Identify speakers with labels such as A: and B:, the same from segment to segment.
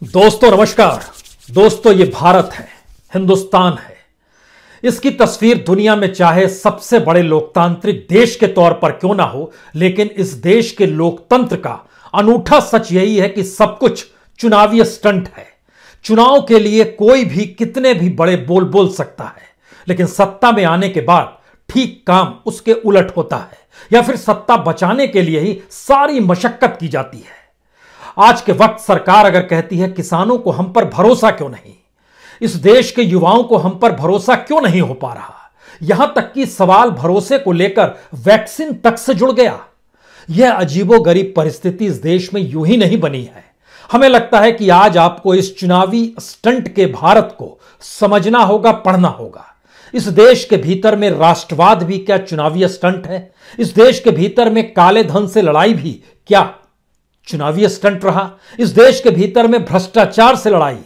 A: दोस्तों नमस्कार। दोस्तों ये भारत है, हिंदुस्तान है। इसकी तस्वीर दुनिया में चाहे सबसे बड़े लोकतांत्रिक देश के तौर पर क्यों ना हो, लेकिन इस देश के लोकतंत्र का अनूठा सच यही है कि सब कुछ चुनावी स्टंट है। चुनाव के लिए कोई भी कितने भी बड़े बोल बोल सकता है, लेकिन सत्ता में आने के बाद ठीक काम उसके उलट होता है, या फिर सत्ता बचाने के लिए ही सारी मशक्कत की जाती है। आज के वक्त सरकार अगर कहती है किसानों को हम पर भरोसा क्यों नहीं, इस देश के युवाओं को हम पर भरोसा क्यों नहीं हो पा रहा, यहां तक कि सवाल भरोसे को लेकर वैक्सीन तक से जुड़ गया। यह अजीबोगरीब परिस्थिति इस देश में यूं ही नहीं बनी है। हमें लगता है कि आज आपको इस चुनावी स्टंट के भारत को समझना होगा, पढ़ना होगा। इस देश के भीतर में राष्ट्रवाद भी क्या चुनावी स्टंट है? इस देश के भीतर में काले धन से लड़ाई भी क्या चुनावी स्टंट रहा? इस देश के भीतर में भ्रष्टाचार से लड़ाई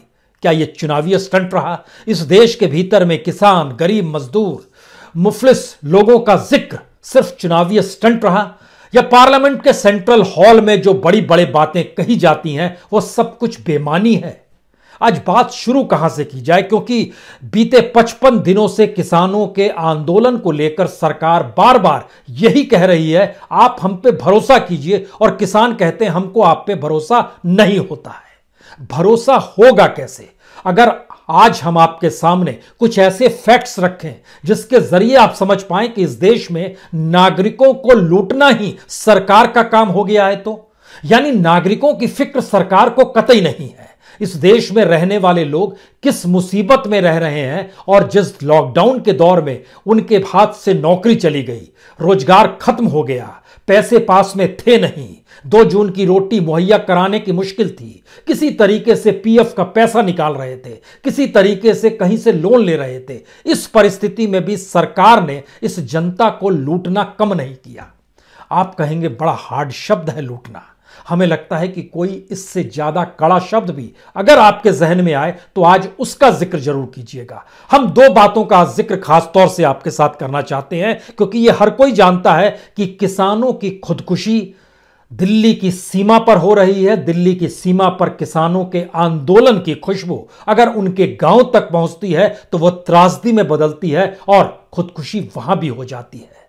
A: क्या यह चुनावी स्टंट रहा? इस देश के भीतर में किसान, गरीब, मजदूर, मुफलिस लोगों का जिक्र सिर्फ चुनावी स्टंट रहा? या पार्लियामेंट के सेंट्रल हॉल में जो बड़ी बड़ी बातें कही जाती हैं वो सब कुछ बेमानी है? आज बात शुरू कहां से की जाए, क्योंकि बीते 55 दिनों से किसानों के आंदोलन को लेकर सरकार बार बार यही कह रही है आप हम पे भरोसा कीजिए, और किसान कहते हैं हमको आप पे भरोसा नहीं होता है। भरोसा होगा कैसे अगर आज हम आपके सामने कुछ ऐसे फैक्ट्स रखें जिसके जरिए आप समझ पाएं कि इस देश में नागरिकों को लूटना ही सरकार का काम हो गया है। तो यानी नागरिकों की फिक्र सरकार को कतई नहीं है। इस देश में रहने वाले लोग किस मुसीबत में रह रहे हैं, और जिस लॉकडाउन के दौर में उनके हाथ से नौकरी चली गई, रोजगार खत्म हो गया, पैसे पास में थे नहीं, 2 जून की रोटी मुहैया कराने की मुश्किल थी, किसी तरीके से पीएफ का पैसा निकाल रहे थे, किसी तरीके से कहीं से लोन ले रहे थे। इस परिस्थिति में भी सरकार ने इस जनता को लूटना कम नहीं किया। आप कहेंगे बड़ा हार्ड शब्द है लूटना। हमें लगता है कि कोई इससे ज्यादा कड़ा शब्द भी अगर आपके जहन में आए तो आज उसका जिक्र जरूर कीजिएगा। हम 2 बातों का जिक्र खास तौर से आपके साथ करना चाहते हैं, क्योंकि यह हर कोई जानता है कि किसानों की खुदकुशी दिल्ली की सीमा पर हो रही है। दिल्ली की सीमा पर किसानों के आंदोलन की खुशबू अगर उनके गांव तक पहुंचती है तो वह त्रासदी में बदलती है और खुदकुशी वहां भी हो जाती है।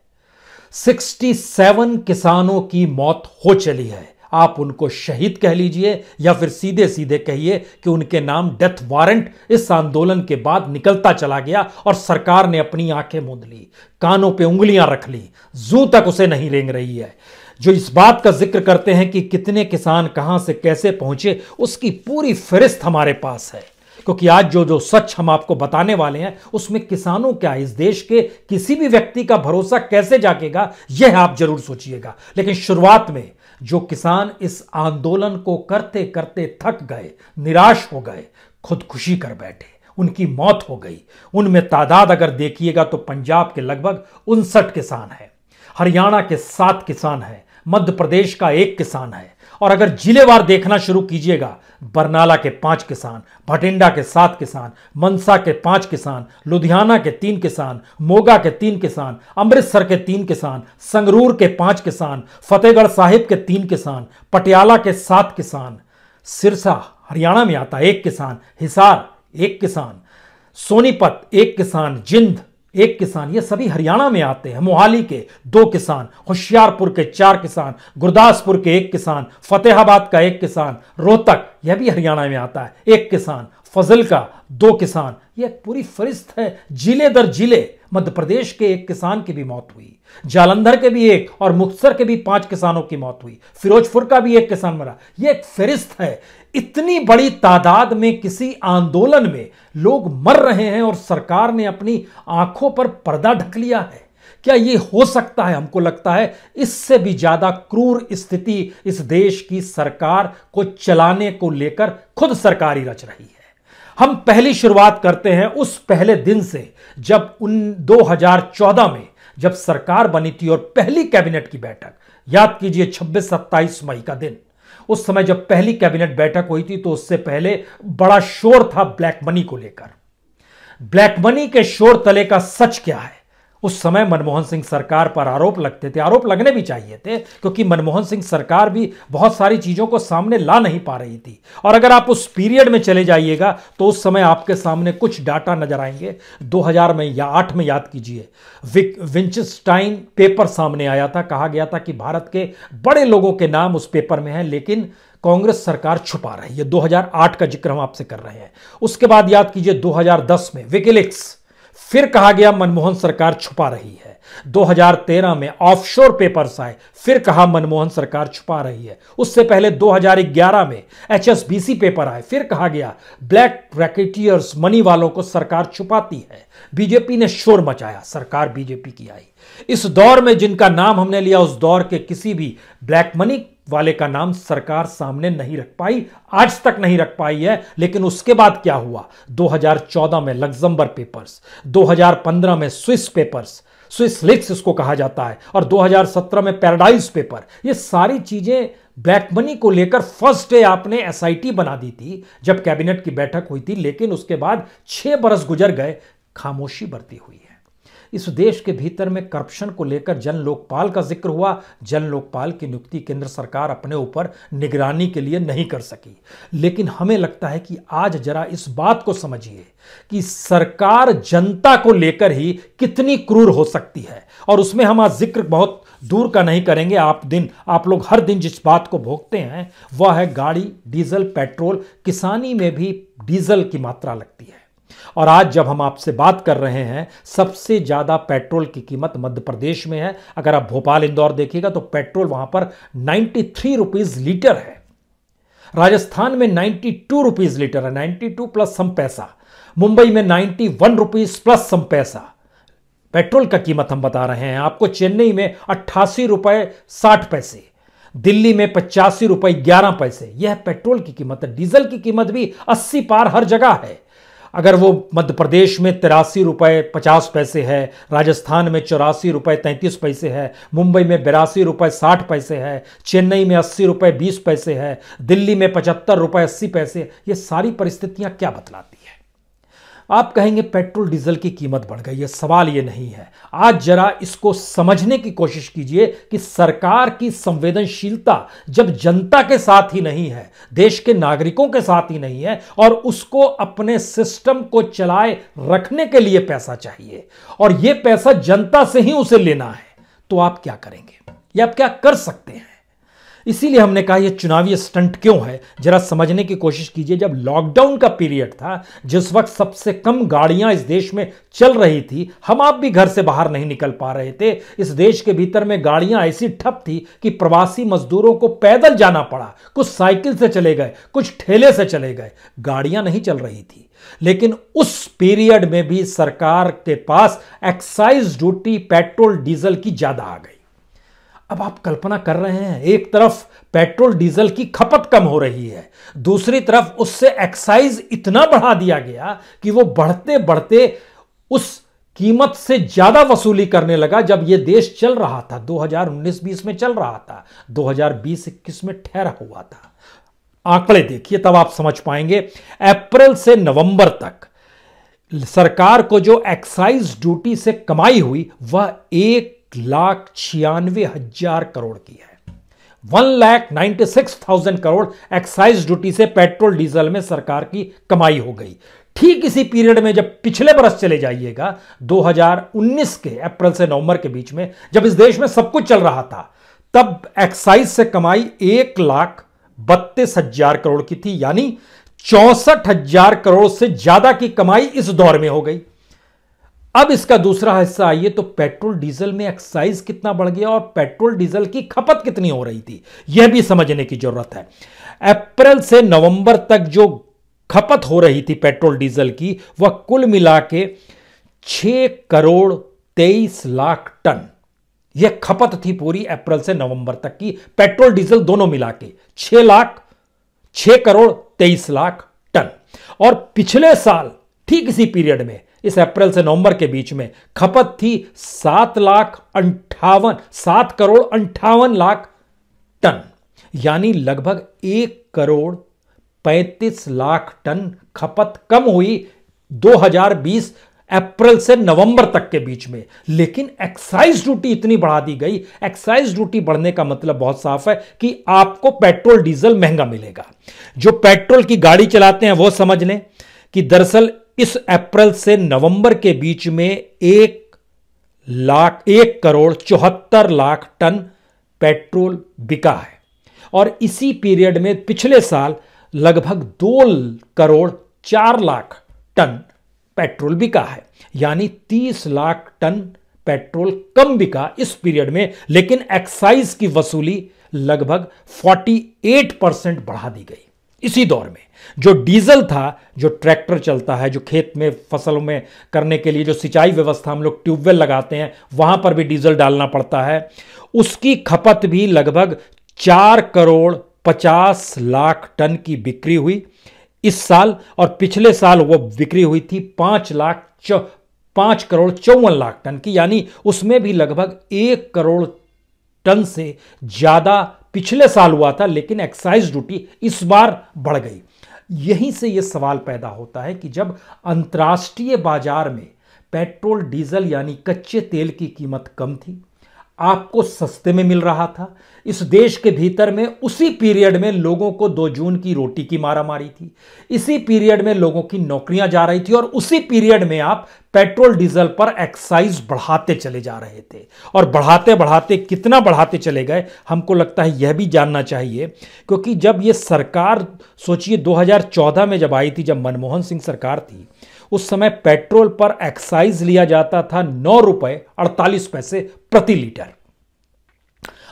A: 67 किसानों की मौत हो चली है। आप उनको शहीद कह लीजिए या फिर सीधे सीधे कहिए कि उनके नाम डेथ वारंट इस आंदोलन के बाद निकलता चला गया, और सरकार ने अपनी आंखें मूंद ली, कानों पे उंगलियां रख ली, जू तक उसे नहीं रेंग रही है। जो इस बात का जिक्र करते हैं कि कितने किसान कहां से कैसे पहुंचे, उसकी पूरी फहरिस्त हमारे पास है, क्योंकि आज जो सच हम आपको बताने वाले हैं उसमें किसानों क्या, इस देश के किसी भी व्यक्ति का भरोसा कैसे जागेगा, यह आप जरूर सोचिएगा। लेकिन शुरुआत में जो किसान इस आंदोलन को करते करते थक गए, निराश हो गए, खुदकुशी कर बैठे, उनकी मौत हो गई, उनमें तादाद अगर देखिएगा तो पंजाब के लगभग 59 किसान हैं, हरियाणा के 7 किसान हैं, मध्य प्रदेश का 1 किसान है, और अगर जिलेवार देखना शुरू कीजिएगा, बरनाला के 5 किसान, भटिंडा के 7 किसान, मनसा के 5 किसान, लुधियाना के 3 किसान, मोगा के 3 किसान, अमृतसर के 3 किसान, संगरूर के 5 किसान, फतेहगढ़ साहिब के 3 किसान, पटियाला के 7 किसान, सिरसा हरियाणा में आता 1 किसान, हिसार 1 किसान, सोनीपत 1 किसान, जिंद 1 किसान, ये सभी हरियाणा में आते हैं। मोहाली के 2 किसान, होशियारपुर के 4 किसान, गुरदासपुर के 1 किसान, फतेहाबाद का 1 किसान, रोहतक यह भी हरियाणा में आता है 1 किसान, फजल का 2 किसान। यह पूरी फहरिस्त है, जिले दर जिले। मध्य प्रदेश के 1 किसान की भी मौत हुई, जालंधर के भी 1 और मुक्तसर के भी 5 किसानों की मौत हुई, फिरोजपुर का भी 1 किसान मरा। यह एक फहरिस्त है। इतनी बड़ी तादाद में किसी आंदोलन में लोग मर रहे हैं और सरकार ने अपनी आंखों पर पर्दा ढक लिया है। क्या यह हो सकता है? हमको लगता है इससे भी ज्यादा क्रूर स्थिति इस देश की सरकार को चलाने को लेकर खुद सरकार ही रच रही है। हम पहली शुरुआत करते हैं उस पहले दिन से जब 2014 में जब सरकार बनी थी और पहली कैबिनेट की बैठक, याद कीजिए 26-27 मई का दिन, उस समय जब पहली कैबिनेट बैठक हुई थी तो उससे पहले बड़ा शोर था ब्लैक मनी को लेकर। ब्लैक मनी के शोर तले का सच क्या है उस समय मनमोहन सिंह सरकार पर आरोप लगते थे, आरोप लगने भी चाहिए थे, क्योंकि मनमोहन सिंह सरकार भी बहुत सारी चीजों को सामने ला नहीं पा रही थी। और अगर आप उस पीरियड में चले जाइएगा तो उस समय आपके सामने कुछ डाटा नजर आएंगे। 2000 में या 8 में याद कीजिए, विंचस्टाइन पेपर सामने आया था, कहा गया था कि भारत के बड़े लोगों के नाम उस पेपर में हैं, लेकिन कांग्रेस सरकार छुपा रही है। 2008 का जिक्र हम आपसे कर रहे हैं। उसके बाद याद कीजिए 2010 में विकिलीक्स, फिर कहा गया मनमोहन सरकार छुपा रही है। 2013 में ऑफशोर पेपर्स आए, फिर कहा मनमोहन सरकार छुपा रही है। उससे पहले 2011 में HSBC पेपर आए, फिर कहा गया ब्लैक रैकेटियर्स, मनी वालों को सरकार छुपाती है। बीजेपी ने शोर मचाया, सरकार बीजेपी की आई। इस दौर में जिनका नाम हमने लिया, उस दौर के किसी भी ब्लैक मनी वाले का नाम सरकार सामने नहीं रख पाई, आज तक नहीं रख पाई है। लेकिन उसके बाद क्या हुआ? 2014 में लग्जमबर्ग पेपर्स, 2015 में स्विस पेपर्स, स्विस लीक्स इसको कहा जाता है, और 2017 में पैराडाइज पेपर। ये सारी चीजें ब्लैक मनी को लेकर फर्स्ट डे आपने SIT बना दी थी जब कैबिनेट की बैठक हुई थी, लेकिन उसके बाद 6 बरस गुजर गए, खामोशी बरती हुई है। इस देश के भीतर में करप्शन को लेकर जन लोकपाल का जिक्र हुआ। जन लोकपाल की नियुक्ति केंद्र सरकार अपने ऊपर निगरानी के लिए नहीं कर सकी। लेकिन हमें लगता है कि आज जरा इस बात को समझिए कि सरकार जनता को लेकर ही कितनी क्रूर हो सकती है, और उसमें हम आज जिक्र बहुत दूर का नहीं करेंगे। आप लोग हर दिन जिस बात को भोगते हैं वह है गाड़ी, डीजल, पेट्रोल। किसानी में भी डीजल की मात्रा लगती है। और आज जब हम आपसे बात कर रहे हैं, सबसे ज्यादा पेट्रोल की कीमत मध्य प्रदेश में है। अगर आप भोपाल, इंदौर देखिएगा तो पेट्रोल वहां पर 93 रुपीज लीटर है। राजस्थान में 92 रुपीज लीटर है, 92 प्लस सम पैसा। मुंबई में 91 रुपीज प्लस सम पैसा पेट्रोल का कीमत हम बता रहे हैं आपको। चेन्नई में 88 रुपए 60 पैसे, दिल्ली में 85 रुपए 11 पैसे। यह पेट्रोल की कीमत है। डीजल की कीमत भी 80 पार हर जगह है। अगर वो मध्य प्रदेश में 83 रुपए 50 पैसे है, राजस्थान में 84 रुपए 33 पैसे है, मुंबई में 82 रुपए 60 पैसे है, चेन्नई में 80 रुपए 20 पैसे है, दिल्ली में 75 रुपए 80 पैसे। ये सारी परिस्थितियां क्या बतलाती है? आप कहेंगे पेट्रोल डीजल की कीमत बढ़ गई है। सवाल ये नहीं है। आज जरा इसको समझने की कोशिश कीजिए कि सरकार की संवेदनशीलता जब जनता के साथ ही नहीं है, देश के नागरिकों के साथ ही नहीं है, और उसको अपने सिस्टम को चलाए रखने के लिए पैसा चाहिए, और यह पैसा जनता से ही उसे लेना है, तो आप क्या करेंगे? या आप क्या कर सकते हैं? इसीलिए हमने कहा यह चुनावी स्टंट क्यों है, जरा समझने की कोशिश कीजिए। जब लॉकडाउन का पीरियड था, जिस वक्त सबसे कम गाड़ियां इस देश में चल रही थी, हम आप भी घर से बाहर नहीं निकल पा रहे थे। इस देश के भीतर में गाड़ियां ऐसी ठप थी कि प्रवासी मजदूरों को पैदल जाना पड़ा। कुछ साइकिल से चले गए, कुछ ठेले से चले गए, गाड़ियां नहीं चल रही थी। लेकिन उस पीरियड में भी सरकार के पास एक्साइज ड्यूटी पेट्रोल डीजल की ज्यादा आ गई। अब आप कल्पना कर रहे हैं, एक तरफ पेट्रोल डीजल की खपत कम हो रही है, दूसरी तरफ उससे एक्साइज इतना बढ़ा दिया गया कि वो बढ़ते बढ़ते उस कीमत से ज्यादा वसूली करने लगा। जब यह देश चल रहा था, 2019-20 में चल रहा था, 2020-21 में ठहरा हुआ था। आंकड़े देखिए, तब आप समझ पाएंगे। अप्रैल से नवंबर तक सरकार को जो एक्साइज ड्यूटी से कमाई हुई वह 1,96,000 करोड़ की है। 1,96,000 करोड़ एक्साइज ड्यूटी से पेट्रोल डीजल में सरकार की कमाई हो गई। ठीक इसी पीरियड में जब पिछले बरस चले जाइएगा, 2019 के अप्रैल से नवंबर के बीच में, जब इस देश में सब कुछ चल रहा था, तब एक्साइज से कमाई 1,32,000 करोड़ की थी। यानी 64,000 करोड़ से ज्यादा की कमाई इस दौर में हो गई। अब इसका दूसरा हिस्सा आइए तो पेट्रोल डीजल में एक्साइज कितना बढ़ गया और पेट्रोल डीजल की खपत कितनी हो रही थी, यह भी समझने की जरूरत है। अप्रैल से नवंबर तक जो खपत हो रही थी पेट्रोल डीजल की, वह कुल मिला के 6,23,00,000 टन यह खपत थी पूरी अप्रैल से नवंबर तक की, पेट्रोल डीजल दोनों मिला के 6,23,00,000 टन। और पिछले साल ठीक इसी पीरियड में, इस अप्रैल से नवंबर के बीच में, खपत थी 7,58,00,000 टन। यानी लगभग 1,35,00,000 टन खपत कम हुई 2020 अप्रैल से नवंबर तक के बीच में। लेकिन एक्साइज ड्यूटी इतनी बढ़ा दी गई। एक्साइज ड्यूटी बढ़ने का मतलब बहुत साफ है कि आपको पेट्रोल डीजल महंगा मिलेगा। जो पेट्रोल की गाड़ी चलाते हैं वो समझ लें कि दरअसल इस अप्रैल से नवंबर के बीच में 1,74,00,000 टन पेट्रोल बिका है। और इसी पीरियड में पिछले साल लगभग 2,04,00,000 टन पेट्रोल बिका है, यानी 30 लाख टन पेट्रोल कम बिका इस पीरियड में। लेकिन एक्साइज की वसूली लगभग 48% बढ़ा दी गई इसी दौर में। जो डीजल था, जो ट्रैक्टर चलता है, जो खेत में फसलों में करने के लिए जो सिंचाई व्यवस्था हम लोग ट्यूबवेल लगाते हैं, वहां पर भी डीजल डालना पड़ता है, उसकी खपत भी लगभग 4,50,00,000 टन की बिक्री हुई इस साल। और पिछले साल वो बिक्री हुई थी 5,54,00,000 टन की, यानी उसमें भी लगभग 1 करोड़ टन से ज्यादा पिछले साल हुआ था। लेकिन एक्साइज ड्यूटी इस बार बढ़ गई। यहीं से यह सवाल पैदा होता है कि जब अंतर्राष्ट्रीय बाजार में पेट्रोल डीजल यानी कच्चे तेल की कीमत कम थी, आपको सस्ते में मिल रहा था, इस देश के भीतर में उसी पीरियड में लोगों को 2 जून की रोटी की मारामारी थी, इसी पीरियड में लोगों की नौकरियां जा रही थी, और उसी पीरियड में आप पेट्रोल डीजल पर एक्साइज बढ़ाते चले जा रहे थे। और बढ़ाते बढ़ाते कितना बढ़ाते चले गए, हमको लगता है यह भी जानना चाहिए। क्योंकि जब यह सरकार, सोचिए 2014 में जब आई थी, जब मनमोहन सिंह सरकार थी, उस समय पेट्रोल पर एक्साइज लिया जाता था 9 रुपए 48 पैसे प्रति लीटर।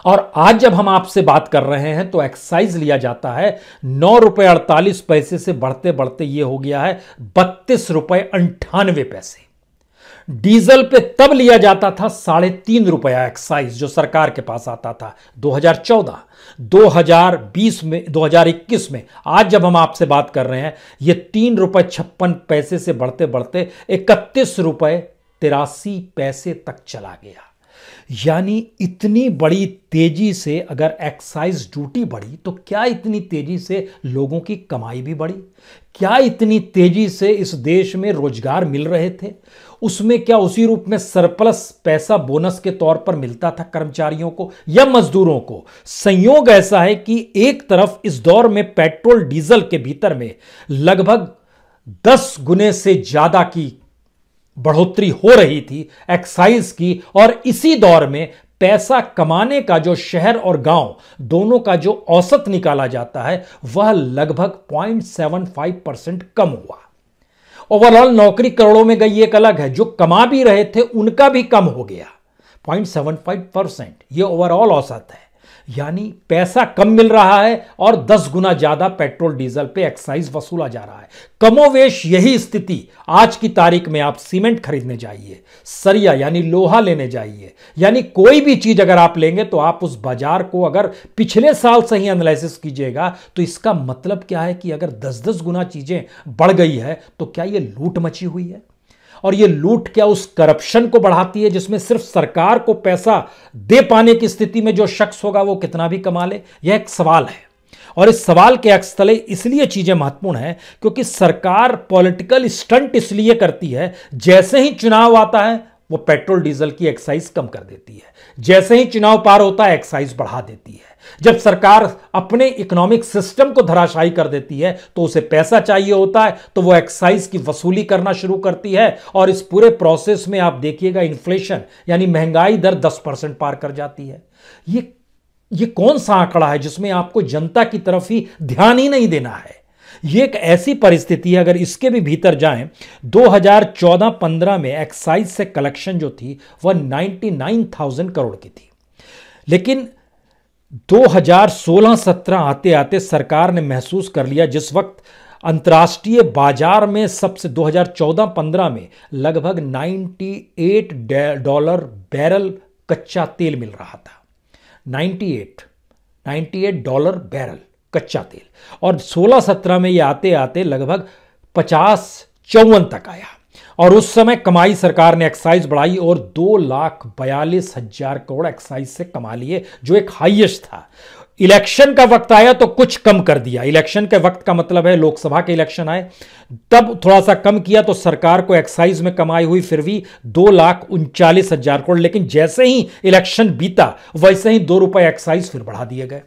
A: और आज जब हम आपसे बात कर रहे हैं तो एक्साइज लिया जाता है 9 रुपए 48 पैसे से बढ़ते बढ़ते यह हो गया है 32 रुपए 98 पैसे। डीजल पे तब लिया जाता था 3.5 रुपया एक्साइज, जो सरकार के पास आता था 2014, 2020 में, 2021 में। आज जब हम आपसे बात कर रहे हैं, यह 3 रुपए 56 पैसे से बढ़ते बढ़ते 31 रुपए 83 पैसे तक चला गया। यानी इतनी बड़ी तेजी से अगर एक्साइज ड्यूटी बढ़ी, तो क्या इतनी तेजी से लोगों की कमाई भी बढ़ी? क्या इतनी तेजी से इस देश में रोजगार मिल रहे थे? उसमें क्या उसी रूप में सरप्लस पैसा बोनस के तौर पर मिलता था कर्मचारियों को या मजदूरों को? संयोग ऐसा है कि एक तरफ इस दौर में पेट्रोल डीजल के भीतर में लगभग 10 गुने से ज्यादा की बढ़ोतरी हो रही थी एक्साइज की, और इसी दौर में पैसा कमाने का जो शहर और गांव दोनों का जो औसत निकाला जाता है, वह लगभग 0.75% कम हुआ। ओवरऑल नौकरी करोड़ों में गई एक अलग है, जो कमा भी रहे थे उनका भी कम हो गया 0.75%। यह ओवरऑल औसत है, यानी पैसा कम मिल रहा है और 10 गुना ज्यादा पेट्रोल डीजल पे एक्साइज वसूला जा रहा है। कमोवेश यही स्थिति आज की तारीख में आप सीमेंट खरीदने जाइए, सरिया यानी लोहा लेने जाइए, यानी कोई भी चीज अगर आप लेंगे तो आप उस बाजार को अगर पिछले साल से ही एनालिसिस कीजिएगा, तो इसका मतलब क्या है कि अगर 10-10 गुना चीजें बढ़ गई है, तो क्या यह लूट मची हुई है? और ये लूट क्या उस करप्शन को बढ़ाती है, जिसमें सिर्फ सरकार को पैसा दे पाने की स्थिति में जो शख्स होगा वो कितना भी कमा ले? यह एक सवाल है। और इस सवाल के अक्स तले इसलिए चीजें महत्वपूर्ण हैं क्योंकि सरकार पॉलिटिकल स्टंट इसलिए करती है, जैसे ही चुनाव आता है वो पेट्रोल डीजल की एक्साइज कम कर देती है, जैसे ही चुनाव पार होता है एक्साइज बढ़ा देती है। जब सरकार अपने इकोनॉमिक सिस्टम को धराशायी कर देती है तो उसे पैसा चाहिए होता है, तो वो एक्साइज की वसूली करना शुरू करती है। और इस पूरे प्रोसेस में आप देखिएगा इन्फ्लेशन यानी महंगाई दर 10% पार कर जाती है। ये कौन सा आंकड़ा है जिसमें आपको जनता की तरफ ही ध्यान ही नहीं देना है? ये एक ऐसी परिस्थिति है, अगर इसके भी भीतर जाएं, 2014-15 में एक्साइज से कलेक्शन जो थी वह 99,000 करोड़ की थी। लेकिन 2016-17 आते आते सरकार ने महसूस कर लिया, जिस वक्त अंतर्राष्ट्रीय बाजार में सबसे 2014-15 में लगभग $98 बैरल कच्चा तेल मिल रहा था। 98 डॉलर बैरल कच्चा तेल, और 16-17 में यह आते आते लगभग 50-54 तक आया। और उस समय कमाई सरकार ने एक्साइज बढ़ाई और 2,42,000 करोड़ एक्साइज से कमा लिए, जो एक हाईएस्ट था। इलेक्शन का वक्त आया तो कुछ कम कर दिया। इलेक्शन के वक्त का मतलब है लोकसभा के इलेक्शन आए तब थोड़ा सा कम किया, तो सरकार को एक्साइज में कमाई हुई फिर भी 2,39,000 करोड़। लेकिन जैसे ही इलेक्शन बीता वैसे ही ₹2 एक्साइज फिर बढ़ा दिए गए।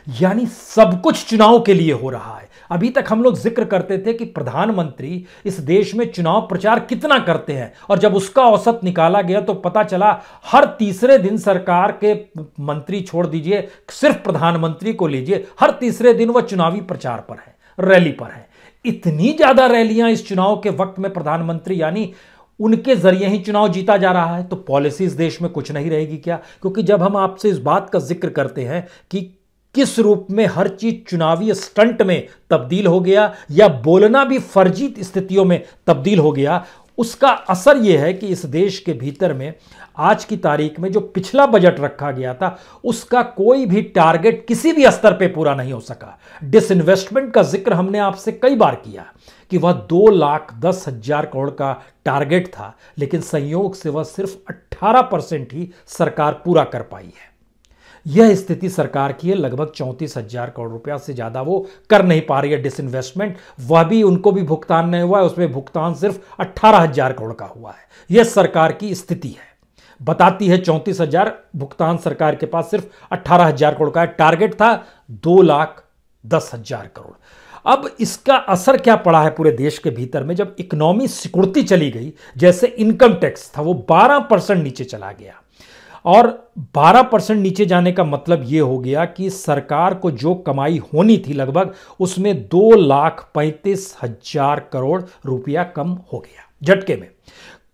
A: यानी सब कुछ चुनाव के लिए हो रहा है। अभी तक हम लोग जिक्र करते थे कि प्रधानमंत्री इस देश में चुनाव प्रचार कितना करते हैं, और जब उसका औसत निकाला गया तो पता चला हर तीसरे दिन सरकार के मंत्री, छोड़ दीजिए सिर्फ प्रधानमंत्री को लीजिए, हर तीसरे दिन वह चुनावी प्रचार पर है, रैली पर है। इतनी ज्यादा रैलियां इस चुनाव के वक्त में प्रधानमंत्री, यानी उनके जरिए ही चुनाव जीता जा रहा है। तो पॉलिसी इस देश में कुछ नहीं रहेगी क्या? क्योंकि जब हम आपसे इस बात का जिक्र करते हैं कि किस रूप में हर चीज चुनावी स्टंट में तब्दील हो गया या बोलना भी फर्जी स्थितियों में तब्दील हो गया, उसका असर यह है कि इस देश के भीतर में आज की तारीख में जो पिछला बजट रखा गया था उसका कोई भी टारगेट किसी भी स्तर पे पूरा नहीं हो सका। डिसइन्वेस्टमेंट का जिक्र हमने आपसे कई बार किया कि वह 2,10,000 करोड़ का टारगेट था, लेकिन संयोग से वह सिर्फ 18% ही सरकार पूरा कर पाई है। यह स्थिति सरकार की है। लगभग 34,000 करोड़ रुपया से ज्यादा वो कर नहीं पा रही है डिसइन्वेस्टमेंट, वह भी उनको भी भुगतान नहीं हुआ है, उसमें भुगतान सिर्फ 18,000 करोड़ का हुआ है। यह सरकार की स्थिति है, बताती है 34,000 भुगतान सरकार के पास सिर्फ 18,000 करोड़ का है। टारगेट था 2,10,000 करोड़। अब इसका असर क्या पड़ा है पूरे देश के भीतर में? जब इकोनॉमी सिकुड़ती चली गई, जैसे इनकम टैक्स था वो 12% नीचे चला गया, और 12% नीचे जाने का मतलब यह हो गया कि सरकार को जो कमाई होनी थी लगभग उसमें 2,35,000 करोड़ रुपया कम हो गया झटके में।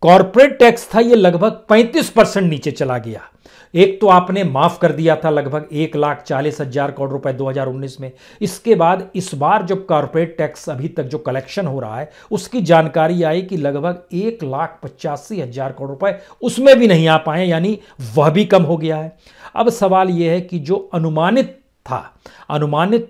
A: कॉर्पोरेट टैक्स था ये लगभग 35% नीचे चला गया। एक तो आपने माफ कर दिया था लगभग 1,40,000 करोड़ रुपए 2019 में। इसके बाद इस बार जब कॉर्पोरेट टैक्स अभी तक जो कलेक्शन हो रहा है उसकी जानकारी आई कि लगभग 1,85,000 करोड़ रुपए उसमें भी नहीं आ पाए, यानी वह भी कम हो गया है। अब सवाल यह है कि जो अनुमानित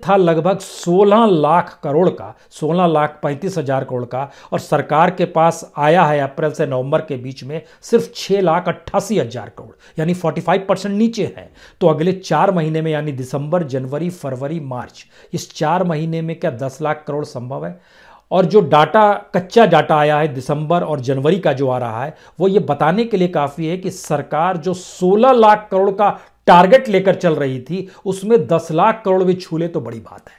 A: था लगभग 16 लाख करोड़ का, 16,35,000 करोड़ का, और सरकार के पास आया है अप्रैल से नवंबर के बीच में सिर्फ 6,88,000 करोड़, यानी 45% नीचे है। तो अगले 4 महीने में, यानी दिसंबर, जनवरी, फरवरी, मार्च, इस 4 महीने में क्या 10 लाख करोड़ संभव है? और जो डाटा, कच्चा डाटा आया है दिसंबर और जनवरी का जो आ रहा है, वो ये बताने के लिए काफी है कि सरकार जो 16 लाख करोड़ का टारगेट लेकर चल रही थी उसमें 10 लाख करोड़ भी छू ले तो बड़ी बात है।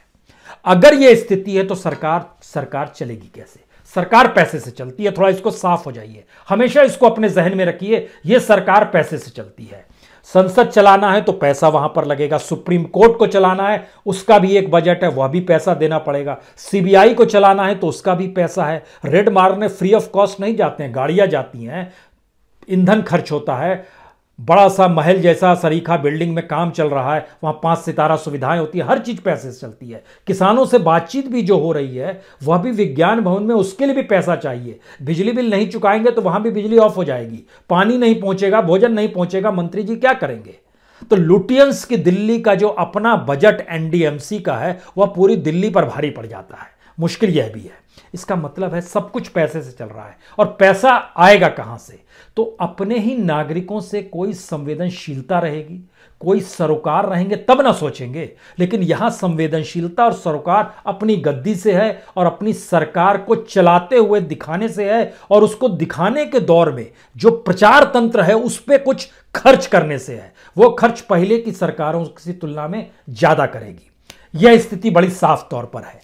A: अगर यह स्थिति है तो सरकार चलेगी कैसे? सरकार पैसे से चलती है, थोड़ा इसको साफ हो जाइए, हमेशा इसको अपने जहन में रखिए। यह सरकार पैसे से चलती है। संसद चलाना है तो पैसा वहां पर लगेगा, सुप्रीम कोर्ट को चलाना है उसका भी एक बजट है, वह भी पैसा देना पड़ेगा, सीबीआई को चलाना है तो उसका भी पैसा है, रेड मारने फ्री ऑफ कॉस्ट नहीं जाते हैं, गाड़ियां जाती हैं, ईंधन खर्च होता है, बड़ा सा महल जैसा सरीखा बिल्डिंग में काम चल रहा है, वहां 5 सितारा सुविधाएं होती है, हर चीज पैसे से चलती है। किसानों से बातचीत भी जो हो रही है वह भी विज्ञान भवन में, उसके लिए भी पैसा चाहिए। बिजली बिल नहीं चुकाएंगे तो वहां भी बिजली ऑफ हो जाएगी, पानी नहीं पहुंचेगा, भोजन नहीं पहुंचेगा, मंत्री जी क्या करेंगे? तो लुटियंस की दिल्ली का जो अपना बजट एनडीएमसी का है वह पूरी दिल्ली पर भारी पड़ जाता है। मुश्किल यह भी है। इसका मतलब है सब कुछ पैसे से चल रहा है, और पैसा आएगा कहां से? तो अपने ही नागरिकों से कोई संवेदनशीलता रहेगी, कोई सरोकार रहेंगे तब ना सोचेंगे। लेकिन यहां संवेदनशीलता और सरोकार अपनी गद्दी से है और अपनी सरकार को चलाते हुए दिखाने से है, और उसको दिखाने के दौर में जो प्रचार तंत्र है उस पर कुछ खर्च करने से है। वो खर्च पहले की सरकारों की तुलना में ज्यादा करेगी। यह स्थिति बड़ी साफ तौर पर है।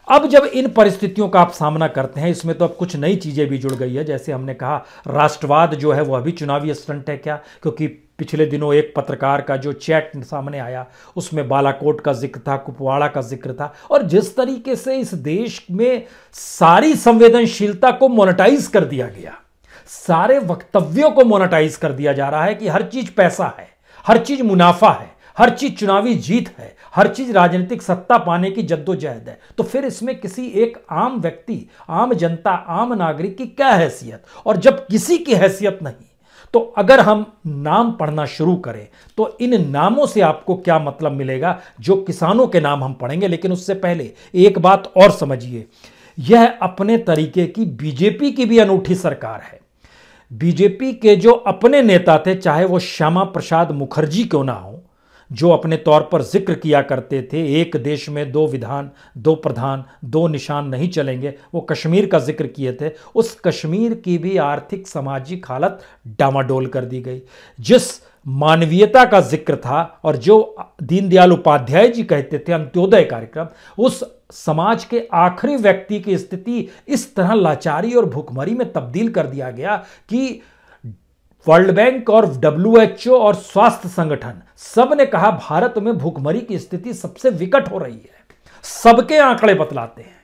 A: अब जब इन परिस्थितियों का आप सामना करते हैं, इसमें तो अब कुछ नई चीजें भी जुड़ गई है। जैसे हमने कहा, राष्ट्रवाद जो है वह भी चुनावी स्टंट है क्या? क्योंकि पिछले दिनों एक पत्रकार का जो चैट सामने आया उसमें बालाकोट का जिक्र था, कुपवाड़ा का जिक्र था, और जिस तरीके से इस देश में सारी संवेदनशीलता को मोनेटाइज कर दिया गया, सारे वक्तव्यों को मोनेटाइज कर दिया जा रहा है कि हर चीज पैसा है, हर चीज मुनाफा है, हर चीज चुनावी जीत है, हर चीज राजनीतिक सत्ता पाने की जद्दोजहद है। तो फिर इसमें किसी एक आम व्यक्ति, आम जनता, आम नागरिक की क्या हैसियत? और जब किसी की हैसियत नहीं, तो अगर हम नाम पढ़ना शुरू करें तो इन नामों से आपको क्या मतलब मिलेगा? जो किसानों के नाम हम पढ़ेंगे। लेकिन उससे पहले एक बात और समझिए, यह अपने तरीके की बीजेपी की भी अनूठी सरकार है। बीजेपी के जो अपने नेता थे, चाहे वो श्यामा प्रसाद मुखर्जी क्यों ना हो, जो अपने तौर पर जिक्र किया करते थे एक देश में दो विधान, दो प्रधान, दो निशान नहीं चलेंगे, वो कश्मीर का जिक्र किए थे, उस कश्मीर की भी आर्थिक सामाजिक हालत डामाडोल कर दी गई। जिस मानवीयता का जिक्र था और जो दीनदयाल उपाध्याय जी कहते थे अंत्योदय कार्यक्रम, उस समाज के आखिरी व्यक्ति की स्थिति इस तरह लाचारी और भूखमरी में तब्दील कर दिया गया कि वर्ल्ड बैंक और WHO और स्वास्थ्य संगठन सब ने कहा भारत में भूखमरी की स्थिति सबसे विकट हो रही है, सबके आंकड़े बतलाते हैं।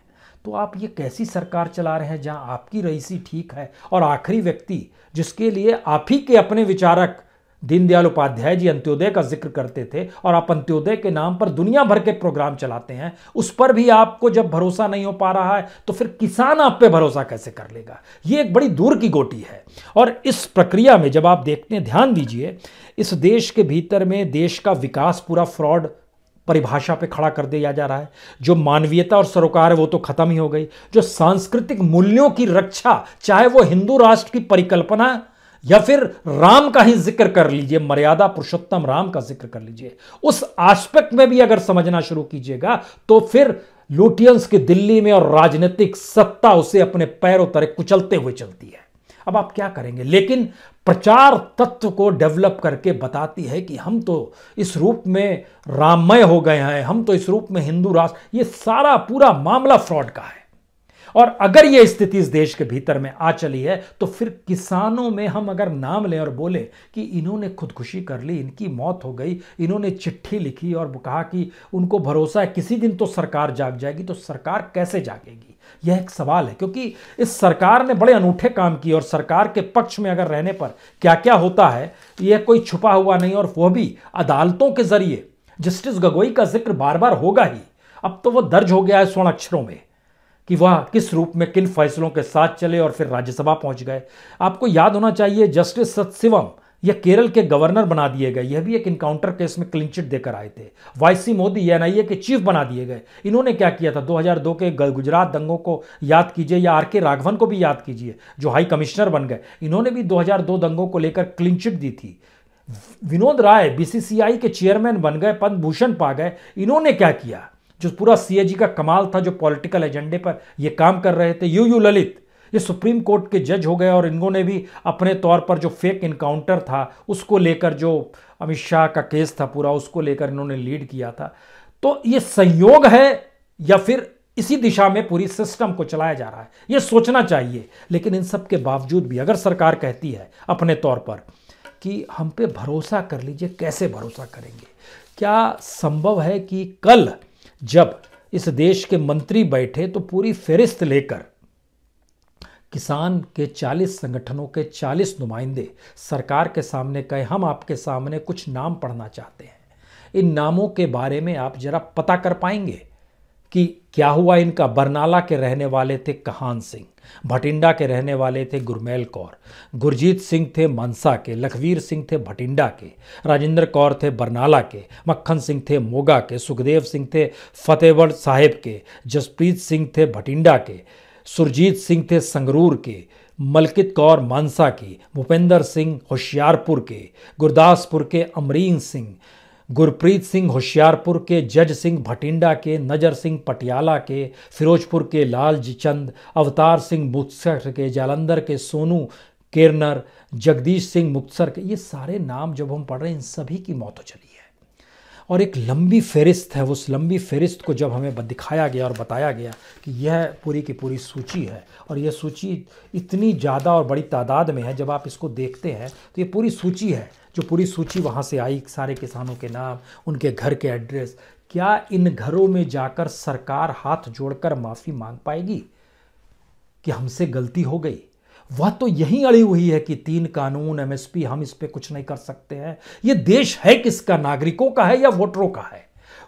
A: तो आप ये कैसी सरकार चला रहे हैं जहां आपकी रईसी ठीक है और आखिरी व्यक्ति जिसके लिए आप ही के अपने विचारक दीनदयाल उपाध्याय जी अंत्योदय का जिक्र करते थे और आप अंत्योदय के नाम पर दुनिया भर के प्रोग्राम चलाते हैं, उस पर भी आपको जब भरोसा नहीं हो पा रहा है तो फिर किसान आप पे भरोसा कैसे कर लेगा? ये एक बड़ी दूर की गोटी है। और इस प्रक्रिया में जब आप देखते हैं, ध्यान दीजिए, इस देश के भीतर में देश का विकास पूरा फ्रॉड परिभाषा पे खड़ा कर दिया जा रहा है। जो मानवीयता और सरोकार है वो तो खत्म ही हो गई। जो सांस्कृतिक मूल्यों की रक्षा, चाहे वो हिंदू राष्ट्र की परिकल्पना या फिर राम का ही जिक्र कर लीजिए, मर्यादा पुरुषोत्तम राम का जिक्र कर लीजिए, उस एस्पेक्ट में भी अगर समझना शुरू कीजिएगा तो फिर लुटियंस की दिल्ली में और राजनीतिक सत्ता उसे अपने पैरों तले कुचलते हुए चलती है। अब आप क्या करेंगे? लेकिन प्रचार तत्व को डेवलप करके बताती है कि हम तो इस रूप में राममय हो गए हैं, हम तो इस रूप में हिंदू राष्ट्र। ये सारा पूरा मामला फ्रॉड का है। और अगर यह स्थिति इस देश के भीतर में आ चली है तो फिर किसानों में हम अगर नाम लें और बोले कि इन्होंने खुदकुशी कर ली, इनकी मौत हो गई, इन्होंने चिट्ठी लिखी और कहा कि उनको भरोसा है किसी दिन तो सरकार जाग जाएगी, तो सरकार कैसे जागेगी? यह एक सवाल है, क्योंकि इस सरकार ने बड़े अनूठे काम किए और सरकार के पक्ष में अगर रहने पर क्या क्या होता है यह कोई छुपा हुआ नहीं, और वह भी अदालतों के जरिए। जस्टिस गगोई का जिक्र बार बार होगा ही, अब तो वह दर्ज हो गया है स्वर्ण अक्षरों में कि वह किस रूप में किन फैसलों के साथ चले और फिर राज्यसभा पहुंच गए। आपको याद होना चाहिए जस्टिस सतशिवम यह केरल के गवर्नर बना दिए गए, यह भी एक इनकाउंटर केस में क्लीन चिट देकर आए थे। YC मोदी NIA के चीफ बना दिए गए। इन्होंने क्या किया था? 2002 के गुजरात दंगों को याद कीजिए, या RK राघवन को भी याद कीजिए जो हाई कमिश्नर बन गए, इन्होंने भी 2002 दंगों को लेकर क्लीन चिट दी थी। विनोद राय BCCI के चेयरमैन बन गए, पद्म भूषण पा गए, इन्होंने क्या किया? जो पूरा CAG का कमाल था, जो पॉलिटिकल एजेंडे पर ये काम कर रहे थे। यू ललित ये सुप्रीम कोर्ट के जज हो गए और इन्होंने भी अपने तौर पर जो फेक इनकाउंटर था उसको लेकर, जो अमित शाह का केस था पूरा, उसको लेकर इन्होंने लीड किया था। तो ये संयोग है या फिर इसी दिशा में पूरी सिस्टम को चलाया जा रहा है, ये सोचना चाहिए। लेकिन इन सब के बावजूद भी अगर सरकार कहती है अपने तौर पर कि हम पे भरोसा कर लीजिए, कैसे भरोसा करेंगे? क्या संभव है कि कल जब इस देश के मंत्री बैठे तो पूरी फेरिस्त लेकर किसान के 40 संगठनों के 40 नुमाइंदे सरकार के सामने कहे हम आपके सामने कुछ नाम पढ़ना चाहते हैं, इन नामों के बारे में आप जरा पता कर पाएंगे कि क्या हुआ? इनका बरनाला के रहने वाले थे कहान सिंह, भटिंडा के रहने वाले थे गुरमेल कौर, गुरजीत सिंह थे मानसा के, लखवीर सिंह थे भटिंडा के, राजेंद्र कौर थे बरनाला के, मक्खन सिंह थे मोगा के, सुखदेव सिंह थे फतेहगढ़ साहिब के, जसप्रीत सिंह थे भटिंडा के, सुरजीत सिंह थे संगरूर के, मलकित कौर मानसा की, भूपेंद्र सिंह होशियारपुर के, गुरदासपुर के अमरीन सिंह, गुरप्रीत सिंह होशियारपुर के, जज सिंह भटिंडा के, नजर सिंह पटियाला के, फिरोजपुर के लाल चंद, अवतार सिंह मुक्तसर के, जालंधर के सोनू केरनर, जगदीश सिंह मुक्तसर के। ये सारे नाम जब हम पढ़ रहे हैं इन सभी की मौत हो चली है और एक लंबी फहरिस्त है। उस लंबी फहरिस्त को जब हमें दिखाया गया और बताया गया कि यह पूरी की पूरी सूची है और यह सूची इतनी ज़्यादा और बड़ी तादाद में है, जब आप इसको देखते हैं तो ये पूरी सूची है, जो पूरी सूची वहाँ से आई, सारे किसानों के नाम, उनके घर के एड्रेस। क्या इन घरों में जाकर सरकार हाथ जोड़कर माफ़ी मांग पाएगी कि हमसे गलती हो गई? वह तो यही अड़ी हुई है कि 3 कानून, MSP, हम इस पे कुछ नहीं कर सकते हैं। ये देश है किसका? नागरिकों का है या वोटरों का है?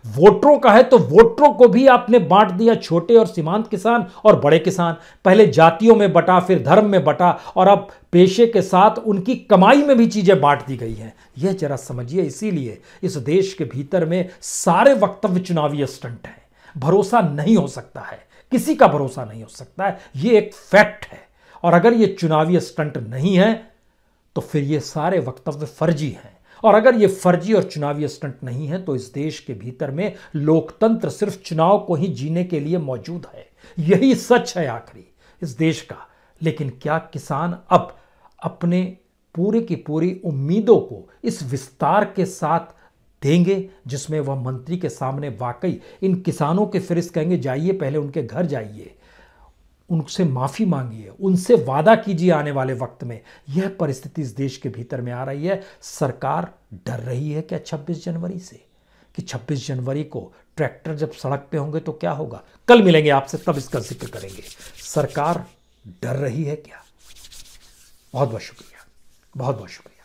A: वोटरों का है तो वोटरों को भी आपने बांट दिया, छोटे और सीमांत किसान और बड़े किसान। पहले जातियों में बटा, फिर धर्म में बटा और अब पेशे के साथ उनकी कमाई में भी चीजें बांट दी गई हैं। यह जरा समझिए। इसीलिए इस देश के भीतर में सारे वक्तव्य चुनावी स्टंट हैं। भरोसा नहीं हो सकता है, किसी का भरोसा नहीं हो सकता है, यह एक फैक्ट है। और अगर ये चुनावी स्टंट नहीं है तो फिर ये सारे वक्तव्य फर्जी हैं और अगर ये फर्जी और चुनावी स्टंट नहीं है तो इस देश के भीतर में लोकतंत्र सिर्फ चुनाव को ही जीने के लिए मौजूद है। यही सच है आखिरी इस देश का। लेकिन क्या किसान अब अपने पूरे की पूरी उम्मीदों को इस विस्तार के साथ देंगे जिसमें वह मंत्री के सामने वाकई इन किसानों के फिर कहेंगे जाइए पहले उनके घर जाइए, उनसे माफी मांगिए, उनसे वादा कीजिए आने वाले वक्त में। यह परिस्थिति इस देश के भीतर में आ रही है। सरकार डर रही है क्या 26 जनवरी से, कि 26 जनवरी को ट्रैक्टर जब सड़क पे होंगे तो क्या होगा? कल मिलेंगे आपसे, तब इसका जिक्र करेंगे। सरकार डर रही है क्या? बहुत बहुत शुक्रिया, बहुत बहुत शुक्रिया।